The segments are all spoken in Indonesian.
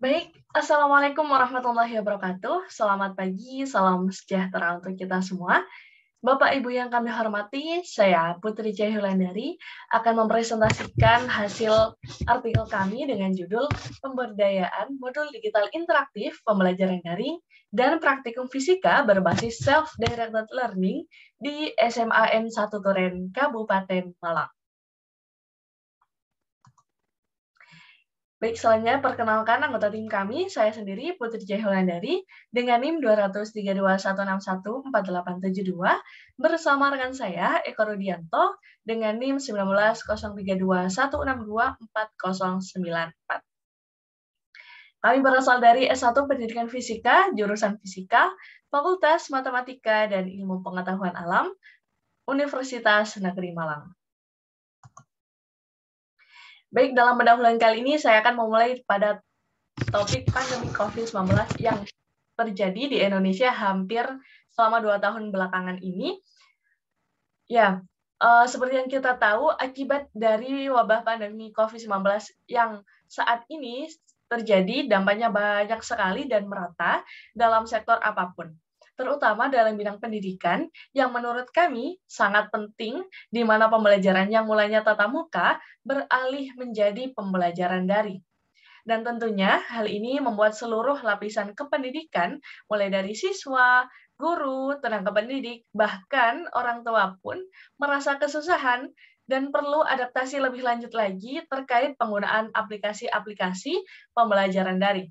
Baik, Assalamualaikum warahmatullahi wabarakatuh. Selamat pagi, salam sejahtera untuk kita semua. Bapak Ibu yang kami hormati, saya Putri Cahyulandari akan mempresentasikan hasil artikel kami dengan judul Pemberdayaan Modul Digital Interaktif Pembelajaran Daring dan Praktikum Fisika berbasis Self-Directed Learning di SMAN 1 Turen, Kabupaten Malang. Baik, selanjutnya perkenalkan anggota tim kami, saya sendiri Putri Cahyulandari dengan NIM 20321614872 bersama rekan saya Eko Rudianto dengan NIM 190321624094. Kami berasal dari S1 Pendidikan Fisika, jurusan Fisika, Fakultas Matematika dan Ilmu Pengetahuan Alam, Universitas Negeri Malang. Baik, dalam pendahuluan kali ini saya akan memulai pada topik pandemi COVID-19 yang terjadi di Indonesia hampir selama 2 tahun belakangan ini. Ya, seperti yang kita tahu, akibat dari wabah pandemi COVID-19 yang saat ini terjadi, dampaknya banyak sekali dan merata dalam sektor apapun, terutama dalam bidang pendidikan, yang menurut kami sangat penting, di mana pembelajaran yang mulanya tatap muka beralih menjadi pembelajaran daring. Dan tentunya hal ini membuat seluruh lapisan kependidikan, mulai dari siswa, guru, tenaga pendidik, bahkan orang tua pun merasa kesusahan dan perlu adaptasi lebih lanjut lagi terkait penggunaan aplikasi-aplikasi pembelajaran daring.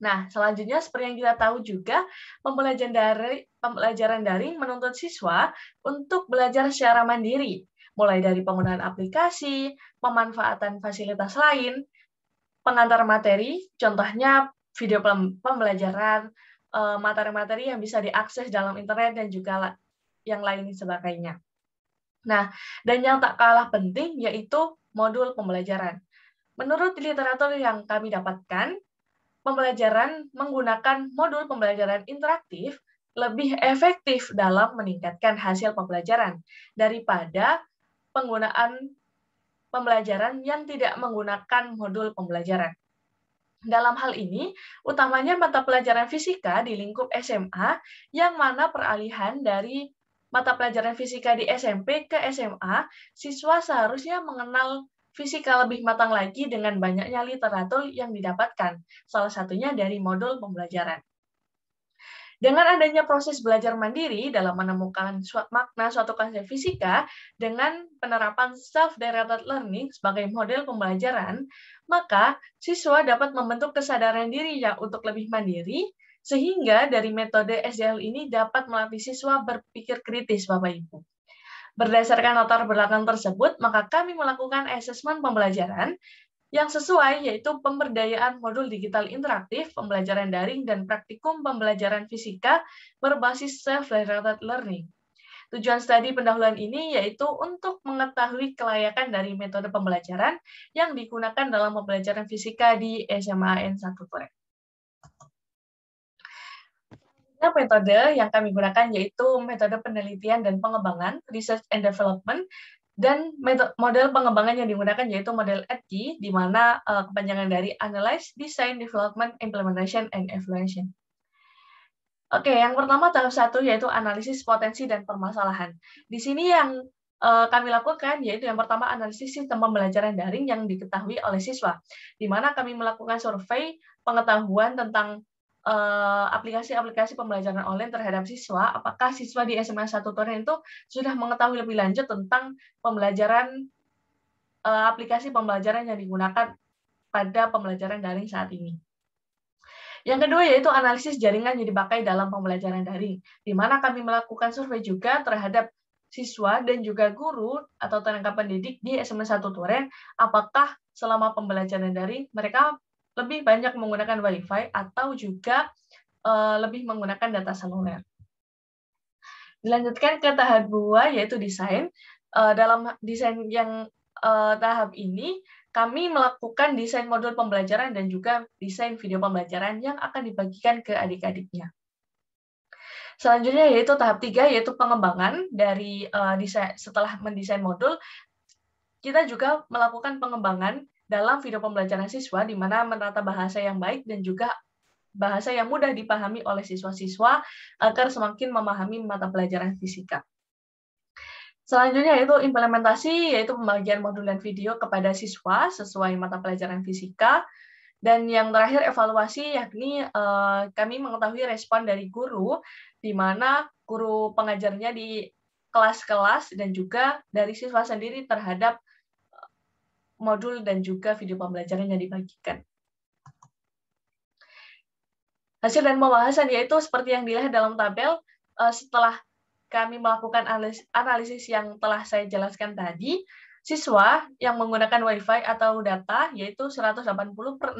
Nah, selanjutnya seperti yang kita tahu juga, pembelajaran daring menuntut siswa untuk belajar secara mandiri, mulai dari penggunaan aplikasi, pemanfaatan fasilitas lain, pengantar materi, contohnya video pembelajaran, materi-materi yang bisa diakses dalam internet dan juga yang lain sebagainya. Nah, dan yang tak kalah penting yaitu modul pembelajaran. Menurut literatur yang kami dapatkan, pembelajaran menggunakan modul pembelajaran interaktif lebih efektif dalam meningkatkan hasil pembelajaran daripada penggunaan pembelajaran yang tidak menggunakan modul pembelajaran. Dalam hal ini, utamanya mata pelajaran fisika di lingkup SMA, yang mana peralihan dari mata pelajaran fisika di SMP ke SMA, siswa seharusnya mengenal fisika lebih matang lagi dengan banyaknya literatur yang didapatkan, salah satunya dari modul pembelajaran. Dengan adanya proses belajar mandiri dalam menemukan makna suatu konsep fisika dengan penerapan self-directed learning sebagai model pembelajaran, maka siswa dapat membentuk kesadaran dirinya untuk lebih mandiri, sehingga dari metode SDL ini dapat melatih siswa berpikir kritis, Bapak Ibu. Berdasarkan latar belakang tersebut, maka kami melakukan asesmen pembelajaran yang sesuai, yaitu pemberdayaan modul digital interaktif, pembelajaran daring, dan praktikum pembelajaran fisika berbasis self-directed learning. Tujuan studi pendahuluan ini yaitu untuk mengetahui kelayakan dari metode pembelajaran yang digunakan dalam pembelajaran fisika di SMAN 1 Turen. Metode yang kami gunakan yaitu metode penelitian dan pengembangan, research and development, dan model pengembangan yang digunakan yaitu model ADGI, di mana kepanjangan dari Analyze, Design, Development, Implementation, and Evaluation. Oke, yang pertama tahap 1 yaitu analisis potensi dan permasalahan. Di sini yang kami lakukan yaitu yang pertama analisis sistem pembelajaran daring yang diketahui oleh siswa, di mana kami melakukan survei pengetahuan tentang aplikasi-aplikasi pembelajaran online terhadap siswa, apakah siswa di SMA 1 Turen itu sudah mengetahui lebih lanjut tentang pembelajaran aplikasi pembelajaran yang digunakan pada pembelajaran daring saat ini. Yang kedua yaitu analisis jaringan yang dipakai dalam pembelajaran daring, di mana kami melakukan survei juga terhadap siswa dan juga guru atau tenaga pendidik di SMA 1 Turen, apakah selama pembelajaran daring mereka lebih banyak menggunakan Wi-Fi atau juga lebih menggunakan data seluler. Dilanjutkan ke tahap 2 yaitu desain. Dalam desain yang tahap ini kami melakukan desain modul pembelajaran dan juga desain video pembelajaran yang akan dibagikan ke adik-adiknya. Selanjutnya yaitu tahap 3 yaitu pengembangan dari desain. Setelah mendesain modul, kita juga melakukan pengembangan dalam video pembelajaran siswa, di mana menata bahasa yang baik dan juga bahasa yang mudah dipahami oleh siswa-siswa agar semakin memahami mata pelajaran fisika. Selanjutnya yaitu implementasi, yaitu pembagian modul dan video kepada siswa sesuai mata pelajaran fisika. Dan yang terakhir evaluasi, yakni kami mengetahui respon dari guru, di mana guru pengajarnya di kelas-kelas dan juga dari siswa sendiri terhadap modul dan juga video pembelajaran yang dibagikan. Hasil dan pembahasan yaitu seperti yang dilihat dalam tabel, setelah kami melakukan analisis yang telah saya jelaskan tadi, siswa yang menggunakan Wi-Fi atau data yaitu 180/65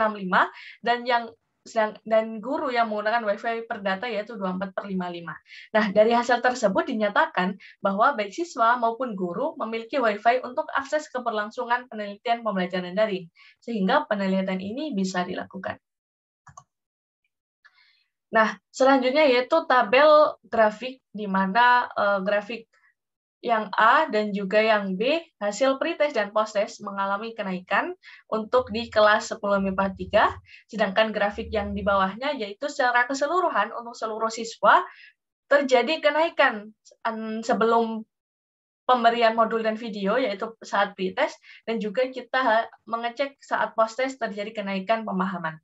dan guru yang menggunakan Wi-Fi per data yaitu 24/55. Nah, dari hasil tersebut dinyatakan bahwa baik siswa maupun guru memiliki Wi-Fi untuk akses keberlangsungan penelitian pembelajaran daring, sehingga penelitian ini bisa dilakukan. Nah, selanjutnya yaitu tabel grafik, di mana grafik yang A dan juga yang B, hasil pretest dan posttest mengalami kenaikan untuk di kelas 10 MIPA 3, sedangkan grafik yang di bawahnya yaitu secara keseluruhan untuk seluruh siswa terjadi kenaikan sebelum pemberian modul dan video, yaitu saat pretest, dan juga kita mengecek saat posttest terjadi kenaikan pemahaman.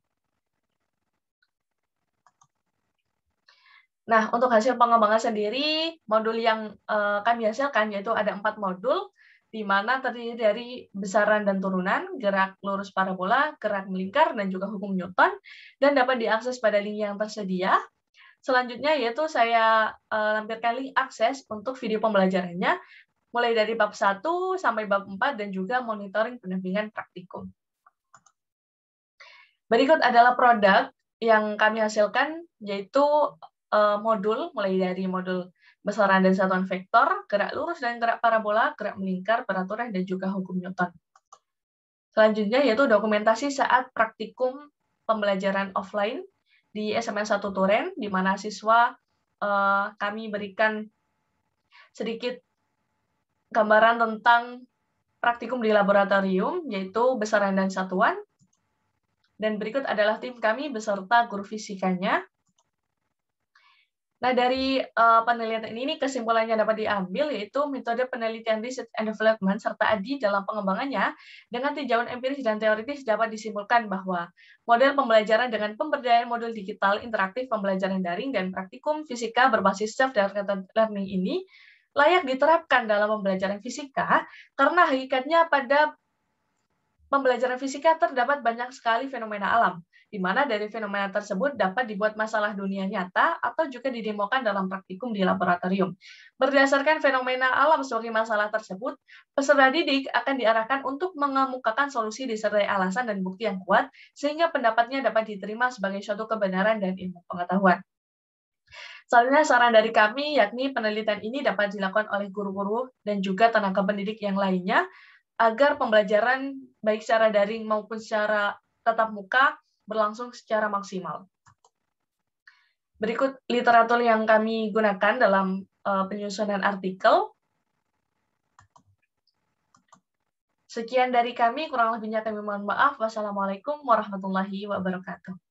Nah, untuk hasil pengembangan sendiri, modul yang kami hasilkan yaitu ada 4 modul, di mana terdiri dari besaran dan turunan, gerak lurus parabola, gerak melingkar, dan juga hukum Newton, dan dapat diakses pada link yang tersedia. Selanjutnya yaitu saya lampirkan link akses untuk video pembelajarannya, mulai dari bab 1 sampai bab 4, dan juga monitoring pendampingan praktikum. Berikut adalah produk yang kami hasilkan, yaitu modul, mulai dari modul besaran dan satuan vektor, gerak lurus dan gerak parabola, gerak melingkar, peraturan, dan juga hukum Newton. Selanjutnya yaitu dokumentasi saat praktikum pembelajaran offline di SMN 1 Turen, di mana siswa kami berikan sedikit gambaran tentang praktikum di laboratorium, yaitu besaran dan satuan. Dan berikut adalah tim kami beserta guru fisikanya. Nah, dari penelitian ini kesimpulannya dapat diambil, yaitu metode penelitian research and development serta ADI dalam pengembangannya dengan tinjauan empiris dan teoritis dapat disimpulkan bahwa model pembelajaran dengan pemberdayaan modul digital interaktif pembelajaran daring dan praktikum fisika berbasis self-directed learning ini layak diterapkan dalam pembelajaran fisika karena hakikatnya pada pembelajaran fisika terdapat banyak sekali fenomena alam, di mana dari fenomena tersebut dapat dibuat masalah dunia nyata atau juga didemokan dalam praktikum di laboratorium. Berdasarkan fenomena alam sebagai masalah tersebut, peserta didik akan diarahkan untuk mengemukakan solusi disertai alasan dan bukti yang kuat, sehingga pendapatnya dapat diterima sebagai suatu kebenaran dan ilmu pengetahuan. Selanjutnya, saran dari kami yakni penelitian ini dapat dilakukan oleh guru-guru dan juga tenaga pendidik yang lainnya, agar pembelajaran baik secara daring maupun secara tatap muka berlangsung secara maksimal. Berikut literatur yang kami gunakan dalam penyusunan artikel. Sekian dari kami, kurang lebihnya kami mohon maaf. Wassalamualaikum warahmatullahi wabarakatuh.